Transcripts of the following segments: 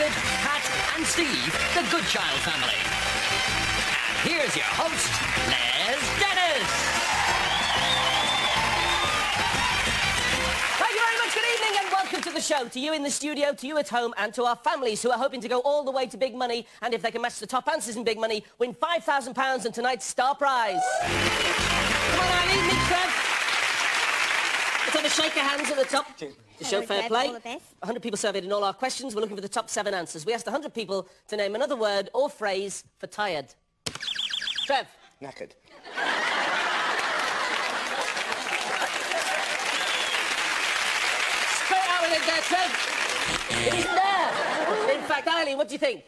David, Pat and Steve, the Goodchild family. And here's your host, Les Dennis. Thank you very much. Good evening and welcome to the show. To you in the studio, to you at home, and to our families who are hoping to go all the way to big money, and if they can match the top answers in big money, win £5,000 and tonight's star prize. Come on, Eileen, meet Trev. Let's have a shake of hands at the top to show fair play. 100 people surveyed in all our questions. We're looking for the top 7 answers. We asked 100 people to name another word or phrase for tired. Trev. Knackered. Straight out with it there, Trev. It isn't there. In fact, Eileen, what do you think?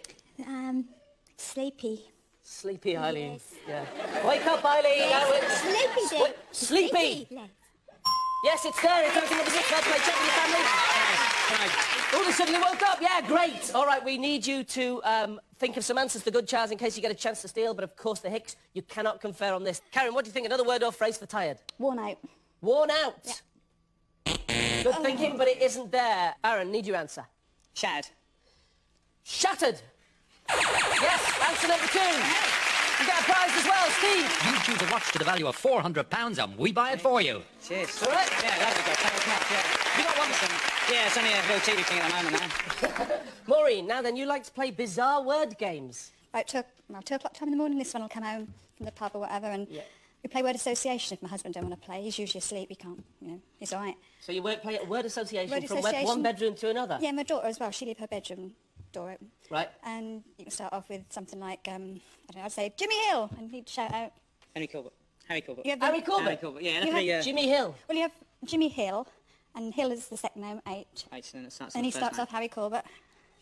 Sleepy. Sleepy, Eileen. Yes. Yeah. Wake up, Eileen. Sleepy, Dave. Sleepy. Yes, it's there. It's everything number 6. Fair play. Check with your family. Oh, they suddenly woke up. Yeah, great. All right, we need you to think of some answers for Goodchilds in case you get a chance to steal. But, of course, the Hicks, you cannot confer on this. Karen, what do you think? Another word or phrase for tired? Worn out. Worn out. Yeah. Good thinking, but it isn't there. Aaron, need your answer. Shattered. Shattered. Yes, answer number 2. You get a prize as well, Steve. You choose a watch to the value of £400 and we buy it for you. Cheers. All right. Yeah, that'd be good. Thanks much, yeah. You got one. Yeah, it's only a little TV thing at the moment now. Maureen, now then, you like to play bizarre word games. About 2 o'clock time in the morning, this one will come home from the pub or whatever, and we play word association. If my husband don't want to play, he's usually asleep. He can't, he's all right. So you play a word association Word from association. one bedroom to another? Yeah, my daughter as well. She leave her bedroom door open. Right. And you can start off with something like, I don't know, I'd say Jimmy Hill, and he'd shout out. Harry Corbett. Harry Corbett. You have Harry Corbett? Harry Corbett, yeah. You have Jimmy Hill. Well, you have Jimmy Hill, and Hill is the second name, H. H, and it starts And he starts off Harry Corbett.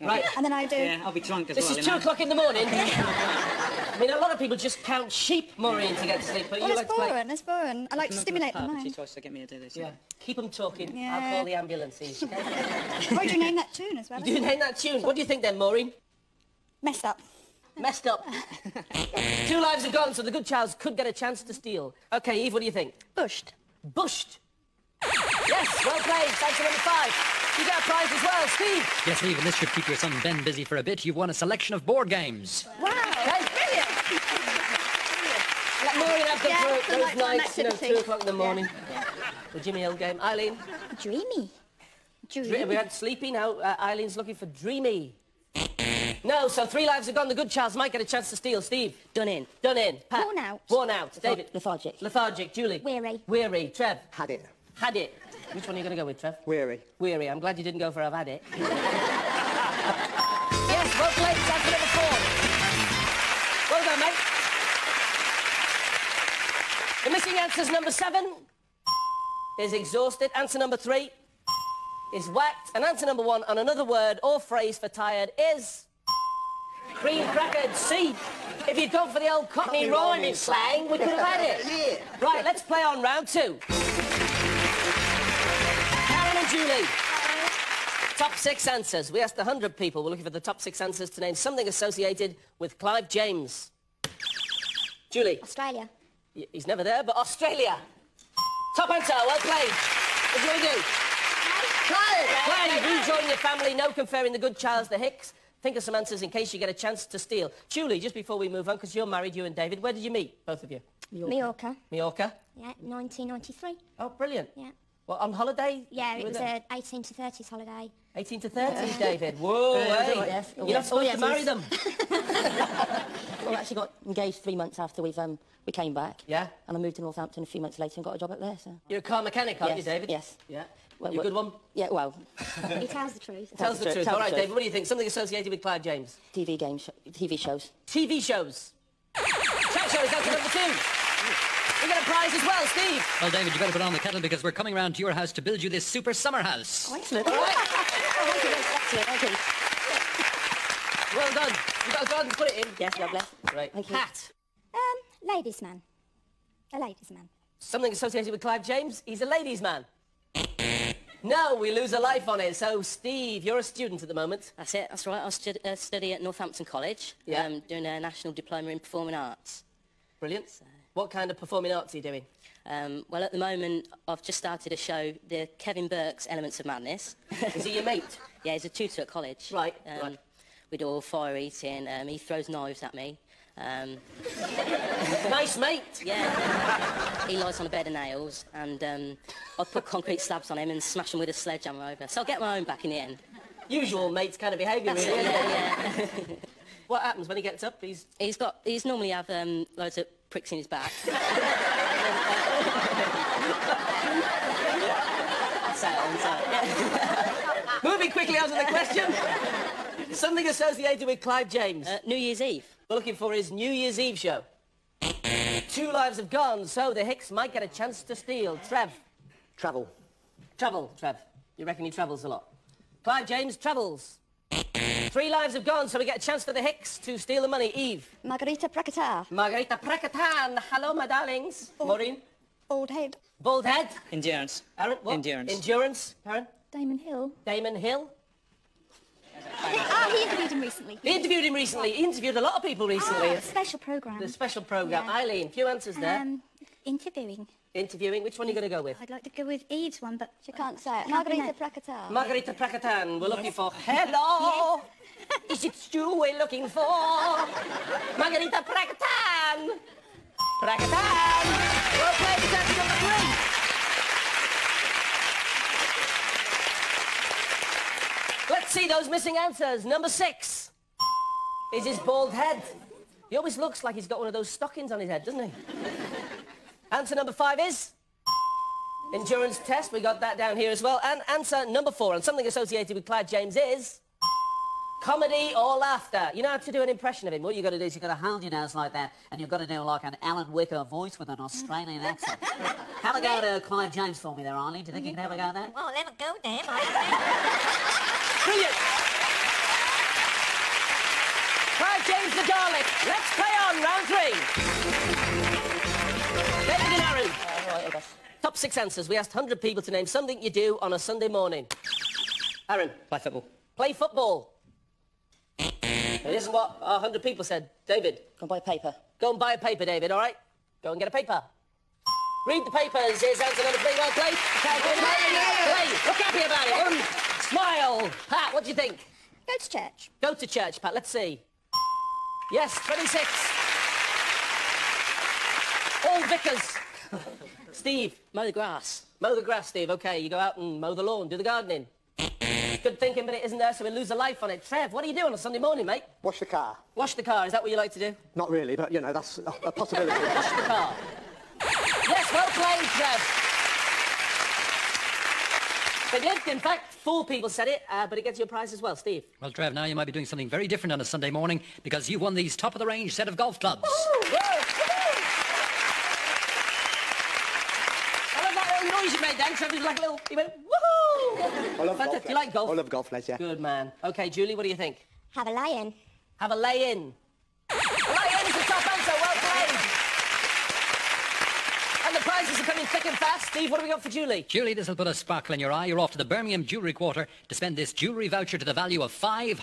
Right. And then I do... Yeah, I'll be drunk as This well. is you 2 know. o'clock in the morning. I mean, a lot of people just count sheep, Maureen, to get to sleep, but Well, you it's like to play... boring, it's boring. I like to Come up stimulate the the pub, mind. She tries to get me to do this. Yeah. Keep them talking. Yeah. I'll call the ambulances. Okay? Why do you name that tune as well? You do name that tune. What do you think then, Maureen? Messed up. Messed up. 2 lives are gone, so the Goodchilds could get a chance to steal. OK, Eve, what do you think? Bushed. Bushed. Yes, well played. Thanks for number 5. You get a prize as well, Steve. Yes, Steve, and this should keep your son Ben busy for a bit. You've won a selection of board games. Wow. Okay. Brilliant. Let Maureen have them Yeah, for the those nighttime nights, activity. 2 o'clock in the morning. Yeah. The Jimmy Hill game. Eileen? Dreamy. We had Sleepy, now Eileen's looking for Dreamy. No, so 3 lives are gone. The Goodchilds might get a chance to steal. Steve? Done in. Done in. Pat? Worn out. Worn out. David? Lethargic. Lethargic. Julie? Weary. Weary. Trev? Had it. Had it. Which one are you going to go with, Trev? Weary. Weary. I'm glad you didn't go for I've had it. Yes, well played. Answer number 4. Well done, mate. The missing answer's number 7 is exhausted. Answer number 3 is whacked. And answer number 1 on another word or phrase for tired is... cream crackered. See, if you'd gone for the old Cockney rhyming slang, we could have had it. Right, let's play on round 2. Karen and Julie. Top 6 answers. We asked 100 people. We're looking for the top 6 answers to name something associated with Clive James. Julie. Australia. He's never there, but Australia. Top answer. Well played. What do you want to do? Play. Rejoin your family. No conferring the Goodchilds, the Hicks. Think of some answers in case you get a chance to steal. Julie, just before we move on, because you're married, you and David, where did you meet, both of you? Mallorca. Mallorca? Yeah, 1993. Oh, brilliant. Yeah. Well, on holiday? Yeah, You it were was there? 18 to 30s holiday. 18 to 30s, David. Whoa, hey. yes. You're not supposed to marry them. Well, I actually got engaged 3 months after we came back. Yeah? And I moved to Northampton a few months later and got a job up there, so... You're a car mechanic, aren't you, Yes, David? yes. Yeah. Well, You a good one? Yeah, well, He tells the truth. Tells the truth. Tells All right, the truth. David, what do you think? Something associated with Clive James? TV shows. TV shows. Chat shows, that's number 2. We get a prize as well, Steve. Well, David, you better put on the kettle because we're coming round to your house to build you this super summer house. Oh, excellent. All right. Thank you, excellent, thank you. Well done. You've got to go on and put it in. Yes, lovely. Right. Thank you. Pat. Ladies' man. A ladies' man. Something associated with Clive James? He's a ladies' man. No, we lose a life on it. So, Steve, you're a student at the moment. That's it, that's right. I study at Northampton College, Yeah. doing a National Diploma in Performing Arts. Brilliant. What kind of performing arts are you doing? Well, at the moment, I've just started a show, the Kevin Burke's Elements of Madness. Is he your mate? Yeah, he's a tutor at college. Right, right. we do all fire eating. He throws knives at me. Nice mate. Yeah. He lies on a bed of nails, and I put concrete slabs on him and smash him with a sledgehammer over. So I'll get my own back in the end. Usual mates kind of behaviour, really. Isn't it? Yeah. What happens when he gets up? He's normally have loads of pricks in his back. Moving quickly on to the question. Something associated with Clive James. New Year's Eve. We're looking for his New Year's Eve show. 2 lives have gone, so the Hicks might get a chance to steal. Trev. Travel. Travel, Trev. You reckon he travels a lot? Clive James travels. 3 lives have gone, so we get a chance for the Hicks to steal the money. Eve. Margarita Prakata. Margarita Prakatan. Hello, my darlings. Maureen. Bald head. Bald head. Endurance. Aaron, what? Endurance. Endurance. Aaron. Damon Hill. Damon Hill. He interviewed him recently. He interviewed him recently. He interviewed a lot of people recently. Special programme. The special programme. Yeah. Eileen, few answers there. Interviewing. Interviewing. Which one are you going to go with? I'd like to go with Eve's one, but She can't say it. Can't Margarita connect. Prakata. Margarita Prakatan. We're looking for... Hello! Is it Stu we're looking for? Margarita Prakatan! Prakatan! Well played, that's number 3. Let's see those missing answers. Number 6 is his bald head. He always looks like he's got one of those stockings on his head, doesn't he? Answer number 5 is... endurance test. We got that down here as well. And answer number 4, and something associated with Clive James is... comedy or laughter. You know how to do an impression of him. What you've got to do is you've got to hold your nose like that, and you've got to do like an Alan Wicker voice with an Australian accent. Have a go to Clive James for me there, Arlene. Do you think you can have a go at that? Well, I'll never go there. Brilliant! Clive James the Dalek. Let's play on round 3. David and Aaron. Right, I guess. Top 6 answers. We asked 100 people to name something you do on a Sunday morning. Aaron. Play football. Play football. It isn't what 100 people said. David. Go and buy paper. Go and buy a paper, David, all right? Go and get a paper. Read the papers. Here's answer number 3. Well played. Play. Look happy about it. Smile. Pat, what do you think? go to church. Go to church, Pat. Let's see. Yes, 26. All vicars. Steve. Mow the grass. Mow the grass, Steve. OK, you go out and mow the lawn, do the gardening. Good thinking, but it isn't there, so we lose a life on it. Trev, what are you doing on a Sunday morning, mate? Wash the car. Wash the car. Is that what you like to do? Not really, but, you know, that's a possibility. Wash the car. Yes, well played, Trev. They did. In fact, 4 people said it, but it gets you a prize as well. Steve. Well, Trev, now you might be doing something very different on a Sunday morning because you won these top-of-the-range set of golf clubs. I love that little noise you made then. Trevor's like a little... He went, woohoo! I love golf. Do you like golf? I love golf, lads, yeah. Good man. OK, Julie, what do you think? Have a lay-in. Have a lay-in. Lay-in's the top answer. Well played. And the prizes are coming thick and fast. Steve, what have we got for Julie? Julie, this will put a sparkle in your eye. You're off to the Birmingham Jewellery Quarter to spend this jewellery voucher to the value of £500.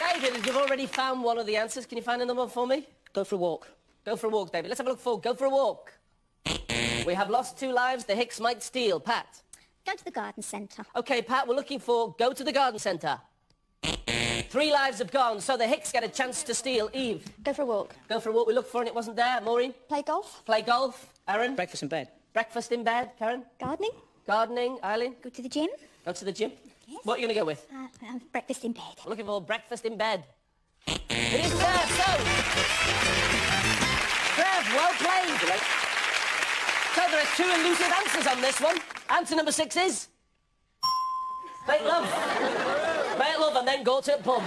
David, you've already found one of the answers. Can you find another one for me? Go for a walk. Go for a walk, David. Let's have a look for Go for a walk. We have lost 2 lives. The Hicks might steal. Pat. Go to the garden centre. OK, Pat, we're looking for Go to the garden centre. 3 lives have gone, so the Hicks get a chance to steal. Eve. Go for a walk. Go for a walk we looked for and it wasn't there. Maureen. Play golf. Play golf. Aaron. Breakfast in bed. Breakfast in bed. Karen. Gardening. Gardening. Eileen. Go to the gym. Go to the gym. Yes. What are you going to go with? Breakfast in bed. We're looking for breakfast in bed. It isn't there, so... Trev, well played. So there are 2 elusive answers on this one. Answer number 6 is... make love. Make love and then go to the pub.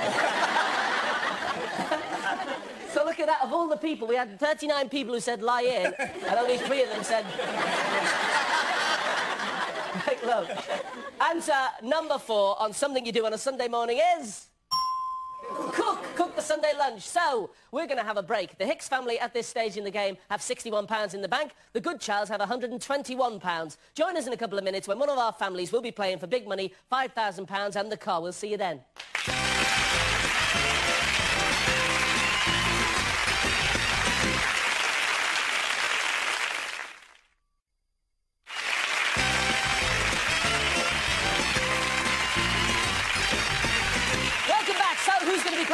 So look at that. Of all the people, we had 39 people who said lie in, and only 3 of them said... make love. Answer number 4 on something you do on a Sunday morning is... cook the Sunday lunch. So, we're going to have a break. The Hicks family at this stage in the game have £61 in the bank. The Goodchilds have £121. Join us in a couple of minutes when one of our families will be playing for big money, £5,000 and the car. We'll see you then.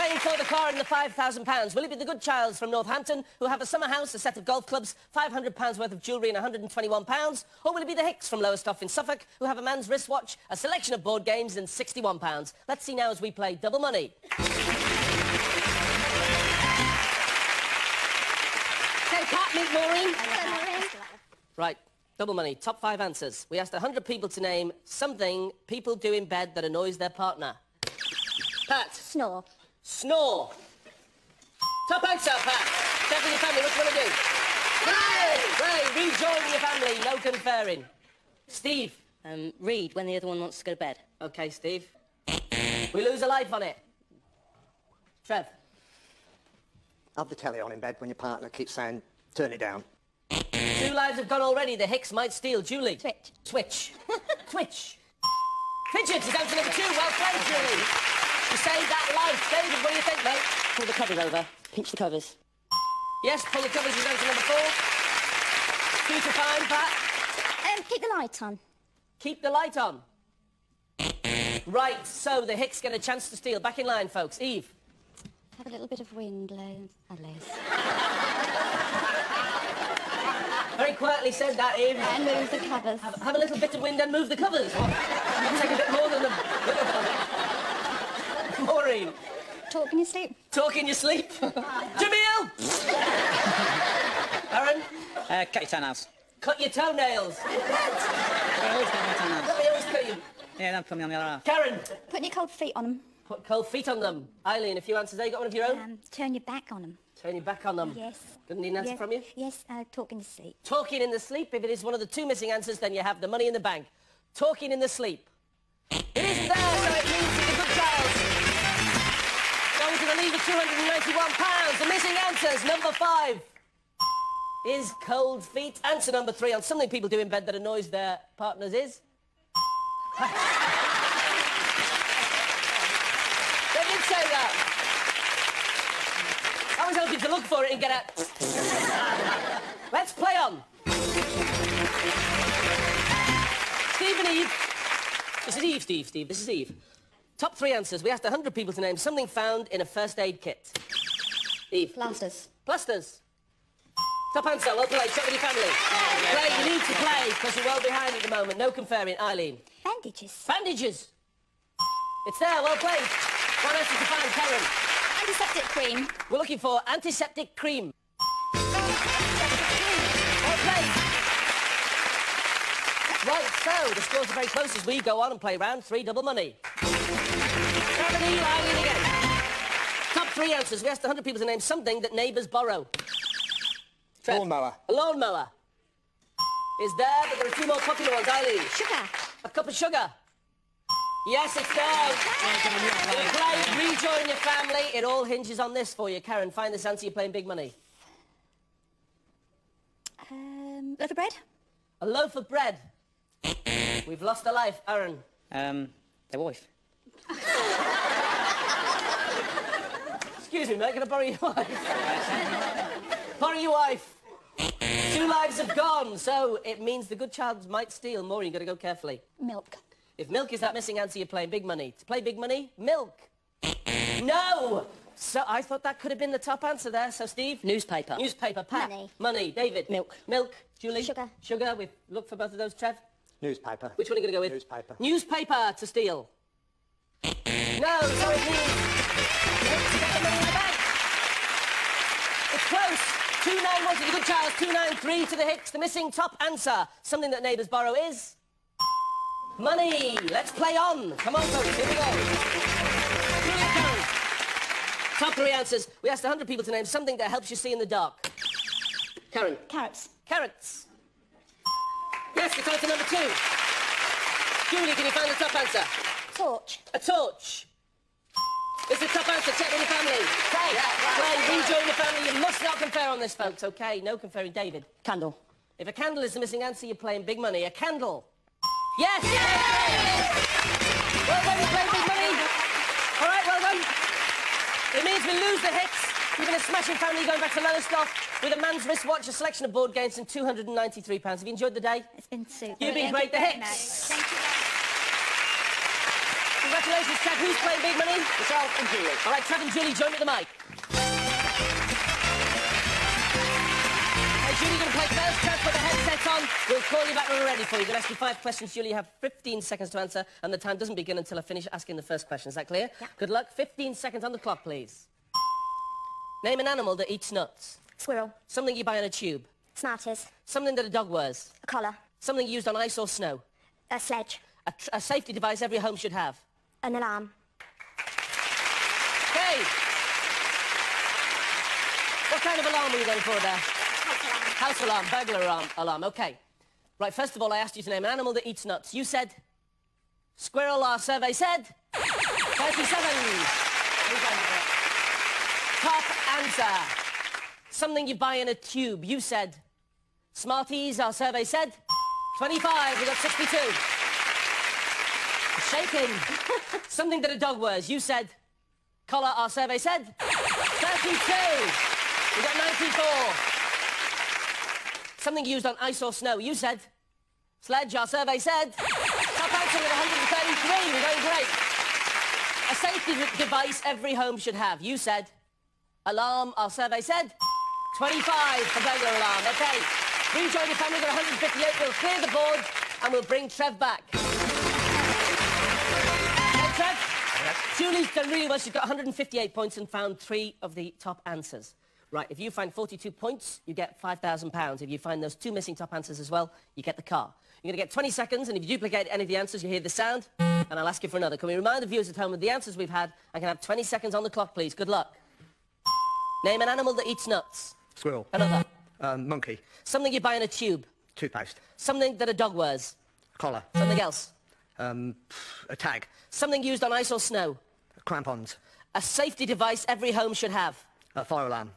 playing for the car and the £5,000? Will it be the Goodchilds from Northampton, who have a summer house, a set of golf clubs, £500 worth of jewellery and £121? Or will it be the Hicks from Lowestoft in Suffolk, who have a man's wristwatch, a selection of board games and £61? Let's see now as we play Double Money. Okay, Pat, meet Maureen. Right, Double Money, top 5 answers. We asked 100 people to name something people do in bed that annoys their partner. Pat. Snore. Snore. Top answer, Pat. Check with your family. What do you want to do? Ray, rejoin your family. No conferring. Steve. Read when the other one wants to go to bed. OK, Steve. We lose a life on it. Trev. Have the telly on in bed when your partner keeps saying, turn it down. 2 lives have gone already. The Hicks might steal. Julie. Twitch. Twitch. Twitch. Fidget is answer number 2. Well played, Julie. You saved that life. David, what do you think, mate? Pull the covers over. Pinch the covers. Yes, pull the covers is answer number 4. 2 to 5, Pat. Keep the light on. Keep the light on. Right, so the Hicks get a chance to steal. Back in line, folks. Eve. Have a little bit of wind, Les. Very quietly said that, Eve. And move the covers. Have a little bit of wind and move the covers. What? It'll take a bit more than a... Maureen. Talk in your sleep. Talk in your sleep. Jamil! Aaron. Cut your toenails. Cut your toenails. I always cut my toenails. Let me always cut you. Yeah, don't put me on the other half. Karen. Put your cold feet on them. Put cold feet on them. Eileen, a few answers there. You got one of your own? Turn your back on them. Turn your back on them. Yes. Didn't need an answer Yes. from you? Yes, talk in your sleep. Talking in the sleep. If it is one of the 2 missing answers, then you have the money in the bank. Talking in the sleep. It isn't there, so it means that the Goodchilds going to the lead of £291. The missing answers, number 5, is cold feet. Answer number 3 on something people do in bed that annoys their partners is... They did say that. I was hoping to look for it and get a... Let's play on. Steve and Eve. This is Eve, Steve. This is Eve. Top 3 answers. We asked 100 people to name something found in a first aid kit. Eve. Plasters. Plasters. Top answer. Well played. Check with your family. Play. You need to play because you're well behind at the moment. No conferring. Eileen. Bandages. Bandages. It's there. Well played. What else did you find, Karen? Antiseptic cream. We're looking for antiseptic cream. Well played. Right, so the scores are very close as we go on and play round 3 double money. Karen, Eileen again. Top 3 answers. We asked 100 people to name something that neighbours borrow. Trev. Lawnmower. A lawnmower. Is there, but there are 2 more popular ones. Eileen. Sugar. A cup of sugar. Yes, it's there. Well played. Rejoin your family. It all hinges on this for you. Karen, find this answer. You're playing big money. Loaf of bread. A loaf of bread. We've lost a life. Aaron. Their wife. Excuse me, mate. Can I borrow your wife? Borrow your wife. 2 lives have gone, so it means the Goodchilds might steal. Maureen, you've got to go carefully. Milk. If milk is that missing answer, you're playing big money. To play big money, milk. No! So I thought that could have been the top answer there. So, Steve? Newspaper. Newspaper. Pat? Money. Money. David? Milk. Milk. Julie? Sugar. Sugar. We've looked for both of those. Trev? Newspaper. Which one are you going to go with? Newspaper. Newspaper to steal. No, so it means... Let's get the money in the bank. It's close. 291 to the Goodchilds, 293 to the Hicks. The missing top answer, something that neighbours borrow, is... money. Let's play on. Come on, folks. Here we go. Here it goes. Top 3 answers. We asked 100 people to name something that helps you see in the dark. Karen. Carrots. Carrots. Yes, it's answer number 2. Julie, can you find the top answer? Torch. A torch. It's the top answer. Check with your family. Play. Rejoin your family. You must not confer on this, folks, OK? No conferring. David. Candle. If a candle is the missing answer, you're playing big money. A candle. Yes! Well done, you played big money. All right, well done. It means we lose the Hicks. You've been a smashing family going back to Lowestoft with a man's wristwatch, a selection of board games and £293. Have you enjoyed the day? It's been super. You've been Thank great, you the very Hicks. much. Thank you. Congratulations, Trev. Who's playing big money? Myself and Julie. All right, Trev and Julie, join me at the mic. Hey, Julie, you're going to play first. Trev, put the headsets on. We'll call you back when we're ready for you. We're going to ask you 5 questions. Julie, you have 15 seconds to answer, and the time doesn't begin until I finish asking the first question. Is that clear? Yeah. Good luck. 15 seconds on the clock, please. Name an animal that eats nuts. Squirrel. Something you buy in a tube. Smarties. Something that a dog wears. A collar. Something used on ice or snow. A sledge. A safety device every home should have. An alarm. Okay. What kind of alarm were you going for there? House alarm, burglar alarm. Okay. Right, first of all, I asked you to name an animal that eats nuts. You said squirrel. Our survey said 37. Top answer. Something you buy in a tube. You said Smarties. Our survey said 25. We got 62. Shaking. Something that a dog wears. You said collar. Our survey said 32. We got 94. Something used on ice or snow. You said sledge. Our survey said top answer with 133. We're going great. A safety device every home should have. You said alarm. Our survey said 25 for burglar alarm. Okay. Rejoin your family. We've got 158. We'll clear the board and we'll bring Trev back. Okay, Trev? Yes. Julie's done really well. She's got 158 points and found 3 of the top answers. Right, if you find 42 points, you get £5,000. If you find those 2 missing top answers as well, you get the car. You're going to get 20 seconds, and if you duplicate any of the answers, you hear the sound, and I'll ask you for another. Can we remind the viewers at home of the answers we've had? I can have 20 seconds on the clock, please. Good luck. Name an animal that eats nuts. Squirrel. Another. Monkey. Something you buy in a tube. Toothpaste. Something that a dog wears. Collar. Something else. A tag. Something used on ice or snow. Crampons. A safety device every home should have. A fire alarm.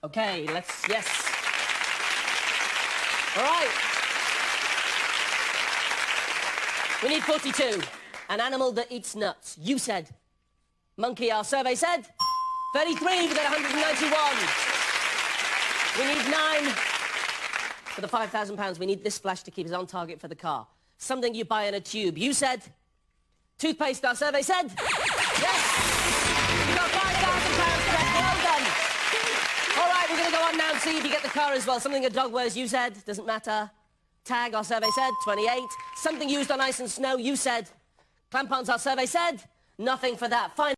Okay, yes. All right. We need 42. An animal that eats nuts. You said monkey. Our survey said 33. We got 191. We need 9 for the £5,000. We need this splash to keep us on target for the car. Something you buy in a tube. You said toothpaste. Our survey said yes. You got £5,000, Trev. Well done. All right, we're going to go on now and see if you get the car as well. Something a dog wears, you said, doesn't matter. Tag, our survey said, 28. Something used on ice and snow, you said. Clampons, our survey said, nothing for that. Fine.